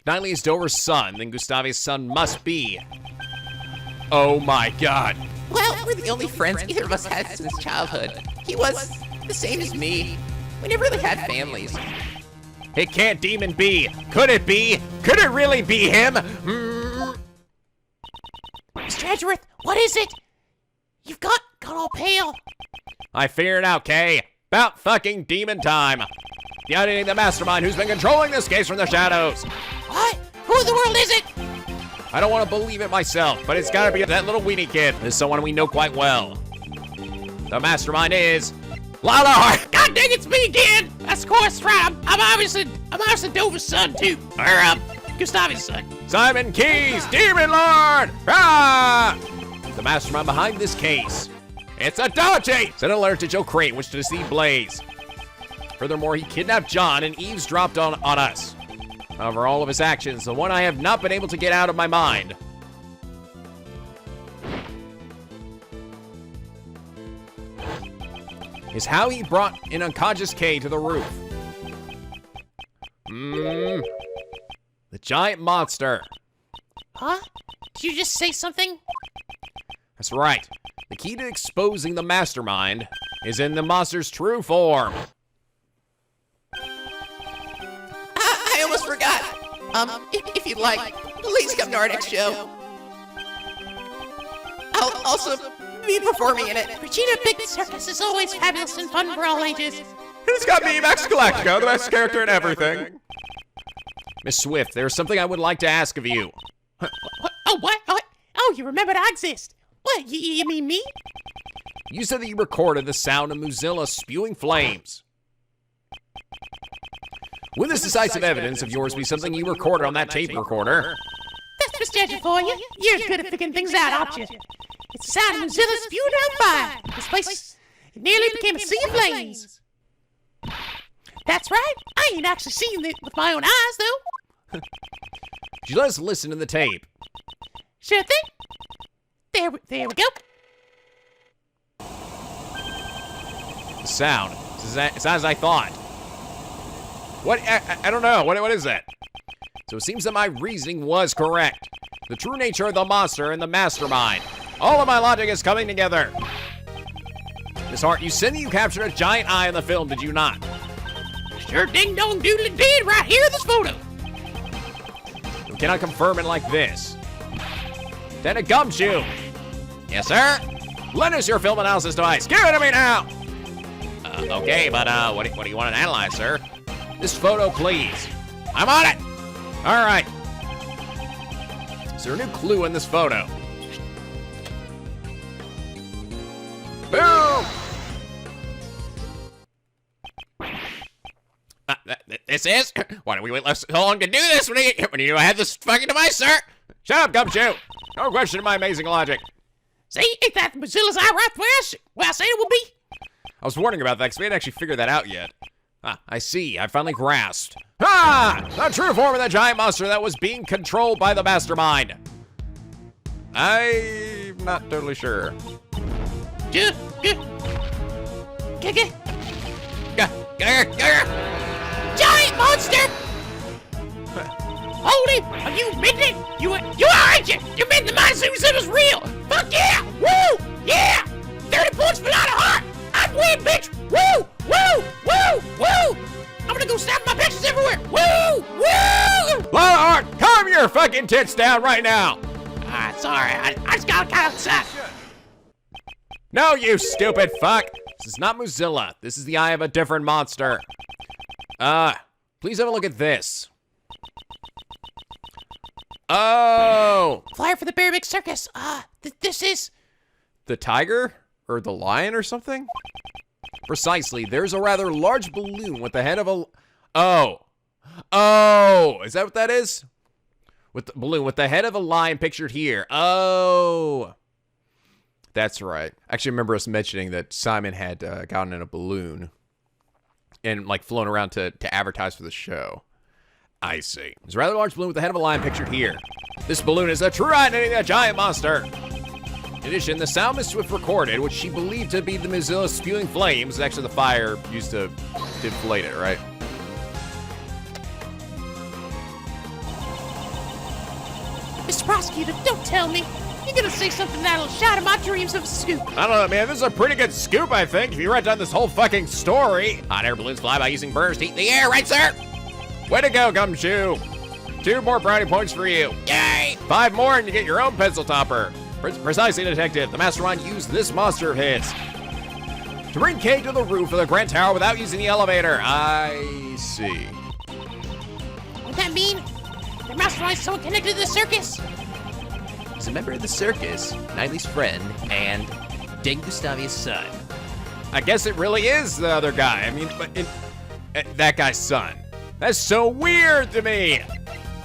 A: Knightley is Dover's son, then Gustavia's son must be. Oh my god.
B: Well, we're the only friends either of us had since childhood. He was the same as me. We never really had families.
A: It can't demon be. Could it be? Could it really be him?
B: Mr. Edgeworth, what is it? You've got all pale.
A: I figured it out, Kay. About fucking demon time. The identity of the mastermind who's been controlling this case from the shadows.
B: What? Who in the world is it?
A: I don't want to believe it myself, but it's gotta be that little weenie kid. This is someone we know quite well. The mastermind is Lala Hart.
B: God dang, it's me again. That's of course right. I'm obviously Dover's son too, or Gustavia's son.
A: Simon Keys, Demon Lord. Ah! The mastermind behind this case. It's a Dodgy! Sent a letter to Joe Crane, which to deceive Blaze. Furthermore, he kidnapped John and eavesdropped on us. However, all of his actions, the one I have not been able to get out of my mind. Is how he brought an unconscious Kay to the roof. The giant monster.
B: Huh? Did you just say something?
A: That's right. The key to exposing the mastermind is in the monster's true form.
B: I almost forgot. If you'd like, please come to our next show. I'll also be performing in it. Regina Big Circus is always fabulous and fun for all ages.
A: It's got me, Max Galactica, the best character in everything. Miss Swift, there's something I would like to ask of you.
B: What? Oh, what? Oh, you remembered I exist. What, you mean me?
A: You said that you recorded the sound of Mozilla spewing flames. Would this decisive evidence of yours be something you recorded on that tape recorder?
B: That's misjudging for you. You're good at figuring things out, aren't you? It's the sound of Mozilla spewing out fire. This place nearly became a sea of flames. That's right. I ain't actually seen it with my own eyes, though.
A: Could you let us listen to the tape?
B: Sure thing. There we go.
A: The sound. It's as I thought. What? I don't know. What is that? So it seems that my reasoning was correct. The true nature of the monster and the mastermind. All of my logic is coming together. Miss Hart, you said that you captured a giant eye in the film, did you not?
B: Sure ding dong doodly did right here in this photo.
A: We cannot confirm it like this. Then a gumshoe. Yes, sir? Lend us your film analysis device. Give it to me now. Okay, but what do you want to analyze, sir? This photo, please. I'm on it. All right. Is there a new clue in this photo? Boom! This is? Why did we wait so long to do this when you had this fucking device, sir? Shut up, gumshoe. No question my amazing logic.
B: See, ain't that Mozilla's eye right where I said it would be?
A: I was wondering about that because we hadn't actually figured that out yet. I see. I finally grasped. The true form of the giant monster that was being controlled by the mastermind. I'm not totally sure.
B: Giant monster! Hold it! Are you admitting it? You are, ain't you? You admitting the monsoon was real? Fuck yeah! Woo! Yeah! 30 points for not a heart! I win, bitch! Woo! Woo! Woo! Woo! I'm gonna go snap my pictures everywhere! Woo! Woo!
A: Lionheart, calm your fucking tits down right now!
B: It's alright. I just got kind of upset.
A: No, you stupid fuck! This is not Mozilla. This is the eye of a different monster. Please have a look at this. Oh!
B: Flyer for the Bear Big Circus. This is...
A: The tiger? Or the lion or something? Precisely. There's a rather large balloon with the head of a... Oh! Is that what that is? With the balloon with the head of a lion pictured here. Oh! That's right. I actually remember us mentioning that Simon had gotten in a balloon and like flown around to advertise for the show. I see. There's a rather large balloon with the head of a lion pictured here. This balloon is a true identity of a giant monster. In addition, the sound Miss Swift recorded, which she believed to be the Mozilla spewing flames, is actually the fire used to inflate it, right?
B: Mr. Prosecutor, don't tell me. You're gonna say something that'll shatter my dreams of a scoop.
A: I don't know, man. This is a pretty good scoop, I think, if you write down this whole fucking story. Hot air balloons fly by using burners to heat the air, right, sir? Way to go, Gumshoe. 2 more brownie points for you. Yay! 5 more and you get your own pencil topper. Precisely, Detective. The Mastermind used this monster of his to bring Kay to the roof of the Grand Tower without using the elevator. I see.
B: Would that mean the Mastermind's someone connected to the circus?
F: He's a member of the circus, Knightley's friend, and Dane Gustavia's son.
A: I guess it really is the other guy. I mean, that guy's son. That's so weird to me.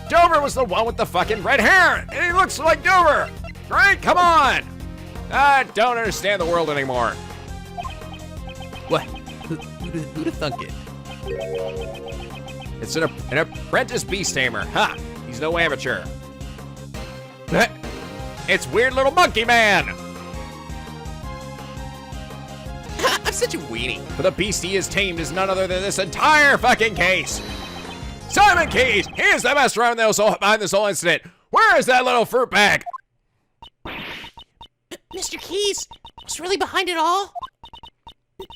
A: Dover was the one with the fucking red hair, and he looks like Dover. Right? Come on. I don't understand the world anymore.
F: What? Who'd have thunk it?
A: It's an apprentice beast tamer. Ha! He's no amateur. It's Weird Little Monkey Man.
F: I'm such a weenie.
A: But the beast he has tamed is none other than this entire fucking case. Simon Keys, he is the mastermind behind this whole incident. Where is that little fruit bag?
B: Mr. Keys was really behind it all?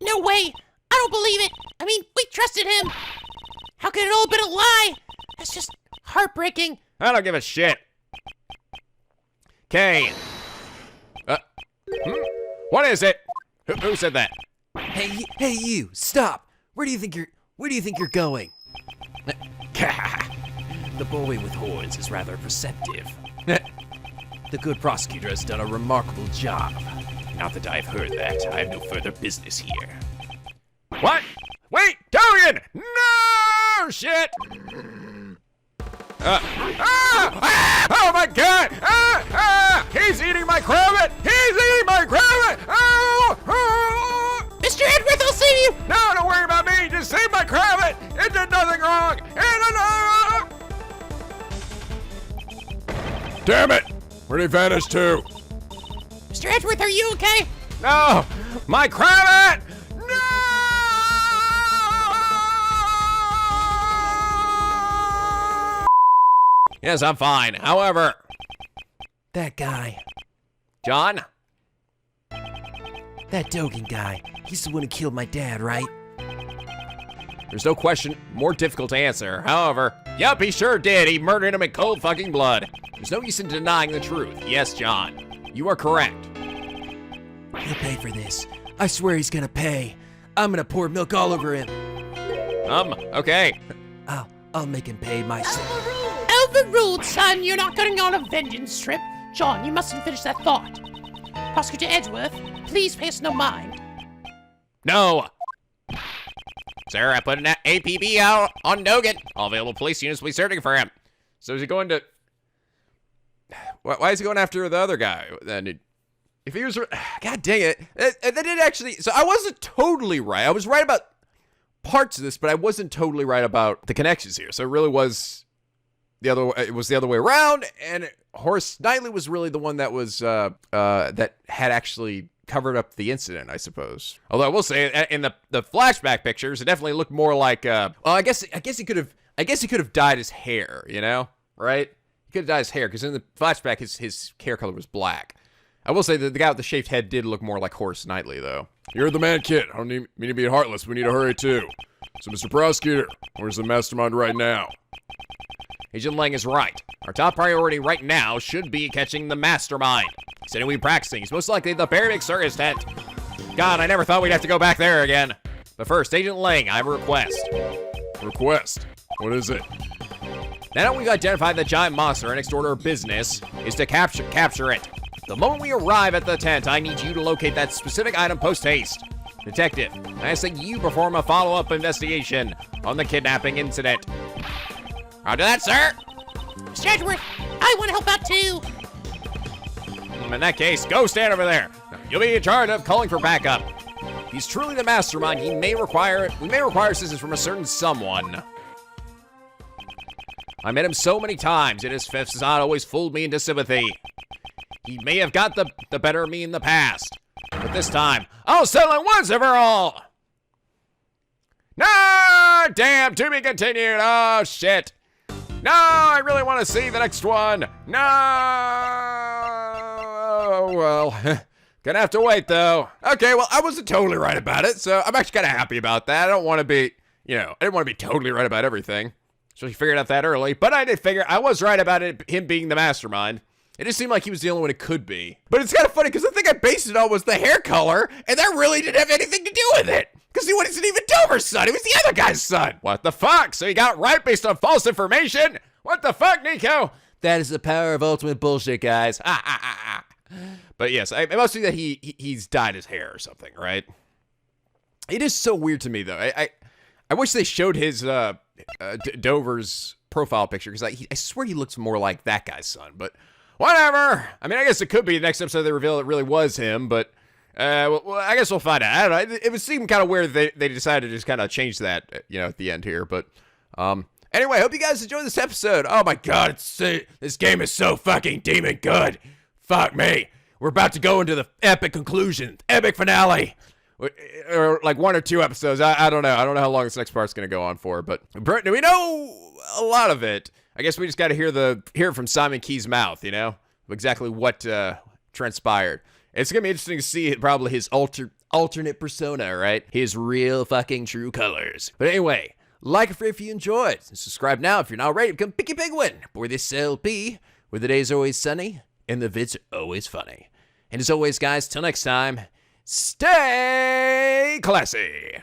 B: No way! I don't believe it! I mean, we trusted him! How could it all have been a lie? That's just heartbreaking.
A: I don't give a shit. Kane. What is it? Who said that?
F: Hey, you! Stop! Where do you think you're going? The boy with horns is rather perceptive. The good prosecutor has done a remarkable job.
D: Not that I've heard that. I have no further business here.
A: What? Wait, Dorian! No! Shit! Oh my god! He's eating my cravat! He's eating my cravat!
B: Mr. Edworth, I'll save you!
A: No, don't worry about me! Just save my cravat! It did nothing wrong!
C: Damn it! Where'd he vanish to?
B: Mr. Edworth, are you okay?
A: No! My cravat! No! Yes, I'm fine. However,
F: That guy.
A: John?
F: That Dogan guy. He's the one who killed my dad, right?
A: There's no question more difficult to answer. However, yep, he sure did. He murdered him in cold fucking blood. There's no use in denying the truth. Yes, John, you are correct.
F: He'll pay for this. I swear he's gonna pay. I'm gonna pour milk all over him.
A: Okay.
F: I'll make him pay myself.
B: Overruled, son. You're not going on a vengeance trip. John, you mustn't finish that thought. Prosecutor Edgeworth, please pay us no mind.
A: No. Sir, I put an APB out on Dogan. All available police units will be searching for him. So is he going to... Why is he going after the other guy? Then, if he was... God dang it. That did actually... So I wasn't totally right. I was right about parts of this, but I wasn't totally right about the connections here. So it really was the other way. It was the other way around, and Horace Knightley was really the one that was that had actually covered up the incident, I suppose. Although I will say, in the flashback pictures, it definitely looked more like. Well, I guess he could have dyed his hair, you know. right? He could have dyed his hair, because in the flashback, his hair color was black. I will say that the guy with the shaved head did look more like Horace Knightley, though.
C: You're the man, kid. I don't mean to be heartless. We need to hurry, too. So, Mr. Prosecutor, where's the mastermind right now?
A: Agent Lang is right. Our top priority right now should be catching the mastermind. He said he'll be practicing. He's most likely at the very big circus tent. God, I never thought we'd have to go back there again. But first, Agent Lang, I have a request.
C: Request? What is it?
A: Now that we've identified the giant monster, our next order of business is to capture it. The moment we arrive at the tent, I need you to locate that specific item post-haste. Detective, I ask that you perform a follow-up investigation on the kidnapping incident. Roger that, sir.
B: Mr. Edgeworth, I want to help out too.
A: In that case, go stand over there. You'll be in charge of calling for backup. If he's truly the mastermind, we may require assistance from a certain someone. I met him so many times, yet his facade always fooled me into sympathy. He may have got the better of me in the past, but this time, I'll settle it once and for all. No, damn, to be continued. Oh, shit. No, I really want to see the next one. No. Oh, well, gonna have to wait, though. Okay, well, I wasn't totally right about it, so I'm actually kind of happy about that. I don't want to be, I didn't want to be totally right about everything. So he figured out that early, but I did figure I was right about him being the mastermind. It just seemed like he was the only one it could be. But it's kind of funny, because the thing I based it on was the hair color, and that really didn't have anything to do with it. Because he wasn't even Dover's son, he was the other guy's son. What the fuck? So he got right based on false information? What the fuck, Nico? That is the power of ultimate bullshit, guys. But yes, it must be that he's dyed his hair or something, right? It is so weird to me, though. I wish they showed his Dover's profile picture, because I swear he looks more like that guy's son, but whatever. I mean, I guess it could be the next episode they reveal it really was him, but well, I guess we'll find out. I don't know. It would seem kind of weird that they decided to just kind of change that, at the end here, but anyway, I hope you guys enjoyed this episode. Oh my god, this game is so fucking demon good. Fuck me. We're about to go into the epic conclusion, epic finale. Or like 1 or 2 episodes. I don't know. I don't know how long this next part's gonna go on for, but we know a lot of it. I guess we just got to hear it from Simon Key's mouth, exactly what transpired. It's gonna be interesting to see probably his alternate persona, right? His real fucking true colors. But anyway, like if you enjoyed, and subscribe now if you're not ready to become Picky Penguin for this LP, where the days are always sunny and the vids are always funny. And as always, guys, till next time, stay classy.